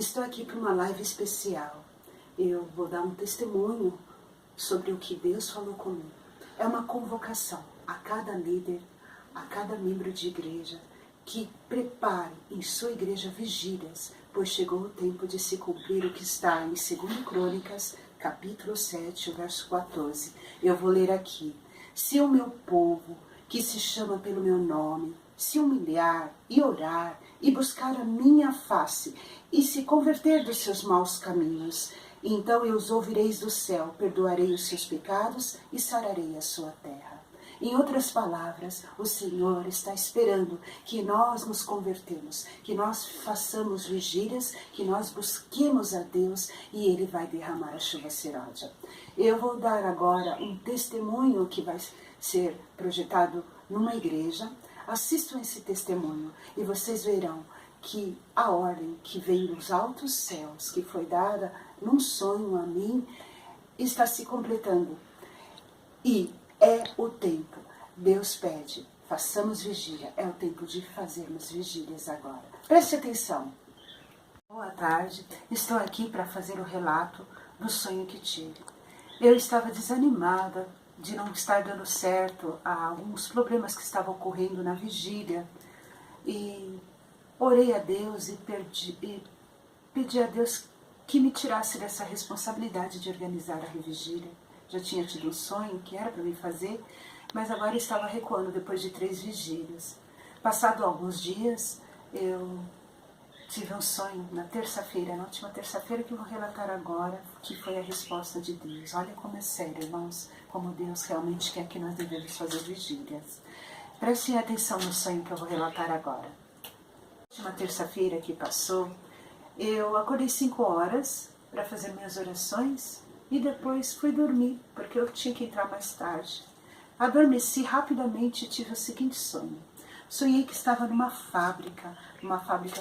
Estou aqui para uma live especial. Eu vou dar um testemunho sobre o que Deus falou comigo. É uma convocação a cada líder, a cada membro de igreja, que prepare em sua igreja vigílias, pois chegou o tempo de se cumprir o que está em 2 Crônicas, capítulo 7, verso 14. Eu vou ler aqui. Se o meu povo, que se chama pelo meu nome, se humilhar e orar e buscar a minha face e se converter dos seus maus caminhos, então eu os ouvireis do céu, perdoarei os seus pecados e sararei a sua terra. Em outras palavras, o Senhor está esperando que nós nos convertemos, que nós façamos vigílias, que nós busquemos a Deus e Ele vai derramar a chuva serôdia. Eu vou dar agora um testemunho que vai ser projetado numa igreja. Assistam esse testemunho e vocês verão que a ordem que vem dos altos céus, que foi dada num sonho a mim, está se completando. E é o tempo. Deus pede, façamos vigília. É o tempo de fazermos vigílias agora. Preste atenção. Boa tarde. Estou aqui para fazer o relato do sonho que tive. Eu estava desanimada de não estar dando certo a alguns problemas que estavam ocorrendo na vigília. E orei a Deus e pedi a Deus que me tirasse dessa responsabilidade de organizar a vigília. Já tinha tido um sonho que era para mim fazer, mas agora estava recuando depois de 3 vigílias. Passado alguns dias, eu tive um sonho na terça-feira, na última terça-feira, que eu vou relatar agora, que foi a resposta de Deus. Olha como é sério, irmãos, como Deus realmente quer que nós devemos fazer vigílias. Prestem atenção no sonho que eu vou relatar agora. Na última terça-feira que passou, eu acordei 5 horas para fazer minhas orações e depois fui dormir, porque eu tinha que entrar mais tarde. Adormeci rapidamente e tive o seguinte sonho. Sonhei que estava numa fábrica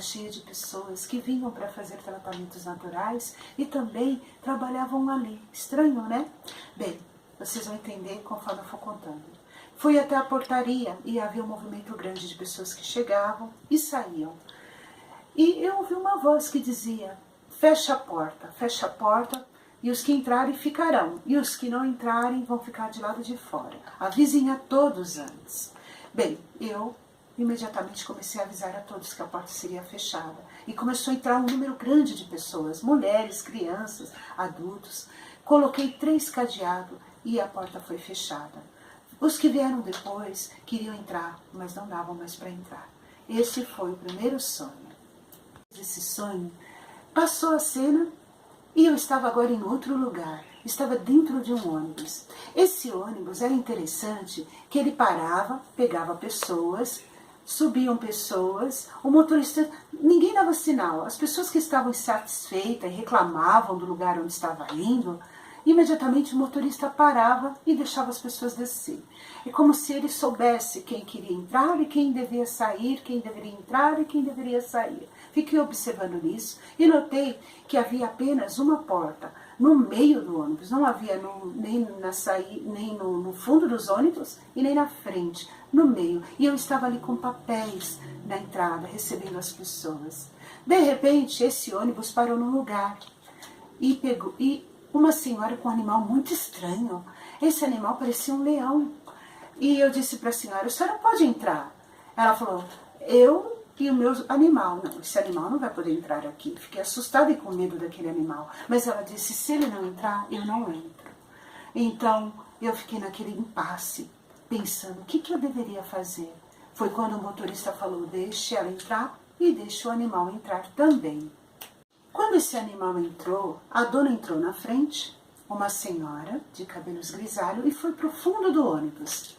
cheia de pessoas que vinham para fazer tratamentos naturais e também trabalhavam ali. Estranho, né? Bem, vocês vão entender conforme eu for contando. Fui até a portaria e havia um movimento grande de pessoas que chegavam e saíam. E eu ouvi uma voz que dizia, fecha a porta, e os que entrarem ficarão, e os que não entrarem vão ficar de lado de fora. Avisem a todos antes. Bem, eu imediatamente comecei a avisar a todos que a porta seria fechada. E começou a entrar um número grande de pessoas, mulheres, crianças, adultos. Coloquei 3 cadeados e a porta foi fechada. Os que vieram depois queriam entrar, mas não davam mais para entrar. Esse foi o primeiro sonho. Esse sonho passou a cena e eu estava agora em outro lugar. Estava dentro de um ônibus. Esse ônibus era interessante que ele parava, pegava pessoas, subiam pessoas, o motorista, ninguém dava sinal. As pessoas que estavam insatisfeitas e reclamavam do lugar onde estava indo, imediatamente o motorista parava e deixava as pessoas descer. É como se ele soubesse quem queria entrar e quem devia sair, quem deveria entrar e quem deveria sair. Fiquei observando isso e notei que havia apenas uma porta no meio do ônibus. Não havia nem no fundo dos ônibus e nem na frente, no meio. E eu estava ali com papéis na entrada, recebendo as pessoas. De repente, esse ônibus parou num lugar e uma senhora com um animal muito estranho. Esse animal parecia um leão. E eu disse para a senhora pode entrar? Ela falou, eu e o meu animal. Não, esse animal não vai poder entrar aqui. Fiquei assustada e com medo daquele animal. Mas ela disse, se ele não entrar, eu não entro. Então, eu fiquei naquele impasse, pensando, o que eu deveria fazer? Foi quando o motorista falou, deixe ela entrar e deixe o animal entrar também. Quando esse animal entrou, a dona entrou na frente, uma senhora de cabelos grisalhos, e foi para o fundo do ônibus.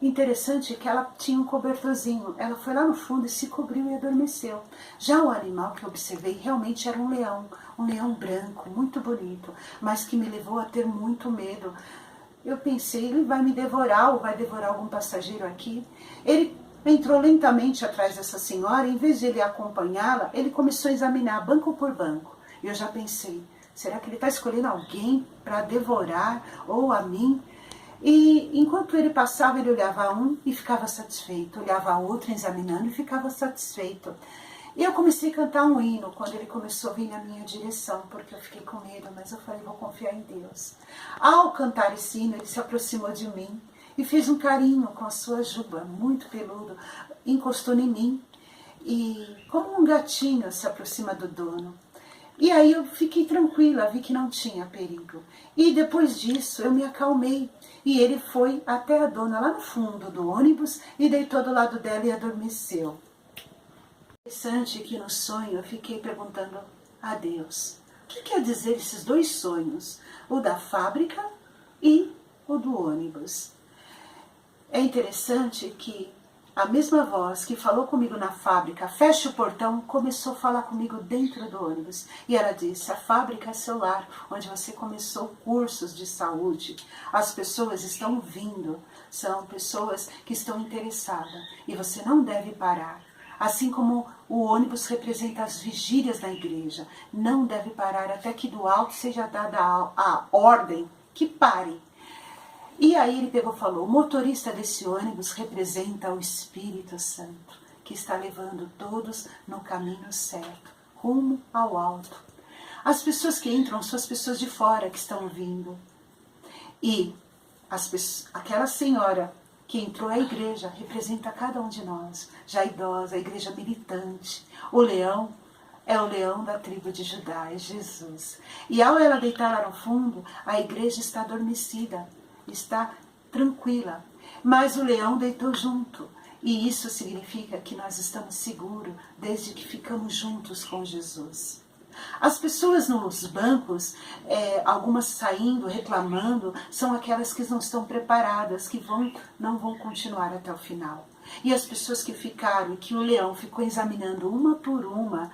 Interessante que ela tinha um cobertorzinho. Ela foi lá no fundo e se cobriu e adormeceu. Já o animal que eu observei realmente era um leão branco, muito bonito, mas que me levou a ter muito medo. Eu pensei, ele vai me devorar ou vai devorar algum passageiro aqui. Ele entrou lentamente atrás dessa senhora, em vez de ele acompanhá-la, ele começou a examinar banco por banco. E eu já pensei, será que ele está escolhendo alguém para devorar ou a mim? E enquanto ele passava, ele olhava um e ficava satisfeito, olhava outro examinando e ficava satisfeito. E eu comecei a cantar um hino quando ele começou a vir na minha direção, porque eu fiquei com medo, mas eu falei, vou confiar em Deus. Ao cantar esse hino, ele se aproximou de mim e fez um carinho com a sua juba, muito peludo, encostou em mim e como um gatinho se aproxima do dono. E aí eu fiquei tranquila, vi que não tinha perigo. E depois disso eu me acalmei. E ele foi até a dona lá no fundo do ônibus e deitou do lado dela e adormeceu. Interessante que no sonho eu fiquei perguntando a Deus, o que quer dizer esses dois sonhos? O da fábrica e o do ônibus. É interessante que a mesma voz que falou comigo na fábrica, fecha o portão, começou a falar comigo dentro do ônibus. E ela disse, a fábrica é seu lar, onde você começou cursos de saúde. As pessoas estão vindo, são pessoas que estão interessadas. E você não deve parar. Assim como o ônibus representa as vigílias da igreja, não deve parar até que do alto seja dada a ordem que pare. E aí ele pegou e falou, o motorista desse ônibus representa o Espírito Santo, que está levando todos no caminho certo, rumo ao alto. As pessoas que entram são as pessoas de fora que estão vindo. E aquela senhora que entrou à igreja representa cada um de nós, já idosa, a igreja militante. O leão é o leão da tribo de Judá, é Jesus. E ao ela deitar lá no fundo, a igreja está adormecida, está tranquila, mas o leão deitou junto, e isso significa que nós estamos seguros desde que ficamos juntos com Jesus. As pessoas nos bancos, algumas saindo, reclamando, são aquelas que não estão preparadas, que não vão continuar até o final. E as pessoas que ficaram, que o leão ficou examinando uma por uma,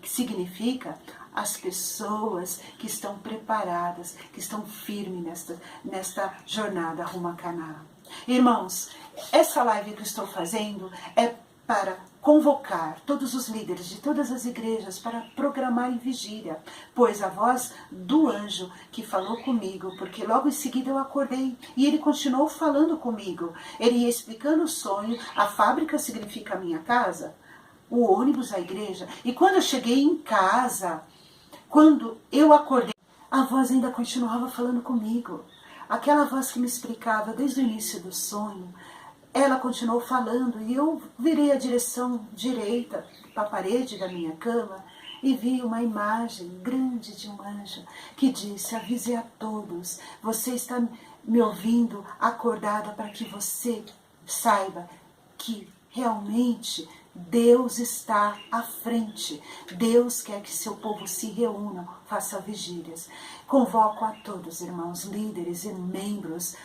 significa as pessoas que estão preparadas, que estão firmes nesta jornada rumo a Canaã. Irmãos, essa live que eu estou fazendo é para convocar todos os líderes de todas as igrejas para programar em vigília, pois a voz do anjo que falou comigo, porque logo em seguida eu acordei e ele continuou falando comigo, ele ia explicando o sonho, a fábrica significa a minha casa, o ônibus a igreja, e quando eu cheguei em casa, quando eu acordei, a voz ainda continuava falando comigo, aquela voz que me explicava desde o início do sonho. Ela continuou falando e eu virei a direção direita para a parede da minha cama e vi uma imagem grande de um anjo que disse, avise a todos, você está me ouvindo acordada para que você saiba que realmente Deus está à frente. Deus quer que seu povo se reúna, faça vigílias. Convoco a todos, irmãos, líderes e membros,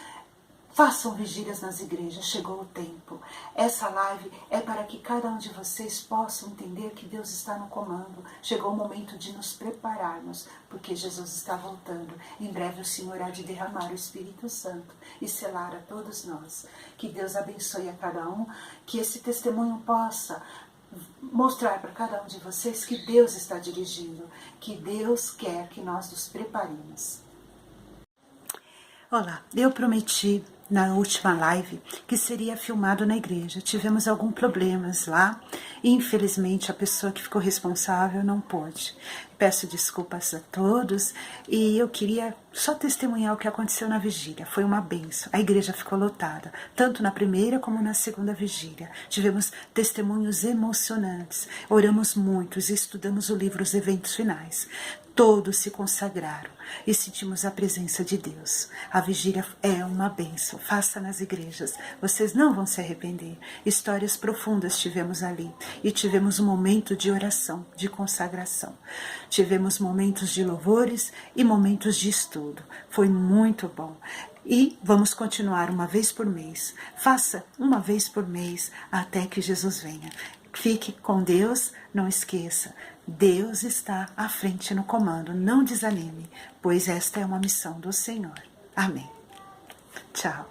façam vigílias nas igrejas, chegou o tempo. Essa live é para que cada um de vocês possam entender que Deus está no comando. Chegou o momento de nos prepararmos, porque Jesus está voltando. Em breve o Senhor há de derramar o Espírito Santo e selar a todos nós. Que Deus abençoe a cada um, que esse testemunho possa mostrar para cada um de vocês que Deus está dirigindo, que Deus quer que nós nos preparemos. Olá, eu prometi na última live que seria filmado na igreja. Tivemos alguns problemas lá e infelizmente a pessoa que ficou responsável não pôde. Peço desculpas a todos e eu queria só testemunhar o que aconteceu na vigília. Foi uma bênção. A igreja ficou lotada, tanto na primeira como na segunda vigília. Tivemos testemunhos emocionantes. Oramos muito e estudamos o livro Os Eventos Finais. Todos se consagraram e sentimos a presença de Deus. A vigília é uma bênção. Faça nas igrejas. Vocês não vão se arrepender. Histórias profundas tivemos ali. E tivemos um momento de oração, de consagração. Tivemos momentos de louvores e momentos de estudo. Foi muito bom. E vamos continuar uma vez por mês. Faça uma vez por mês até que Jesus venha. Fique com Deus, não esqueça. Deus está à frente no comando, não desanime, pois esta é uma missão do Senhor. Amém. Tchau.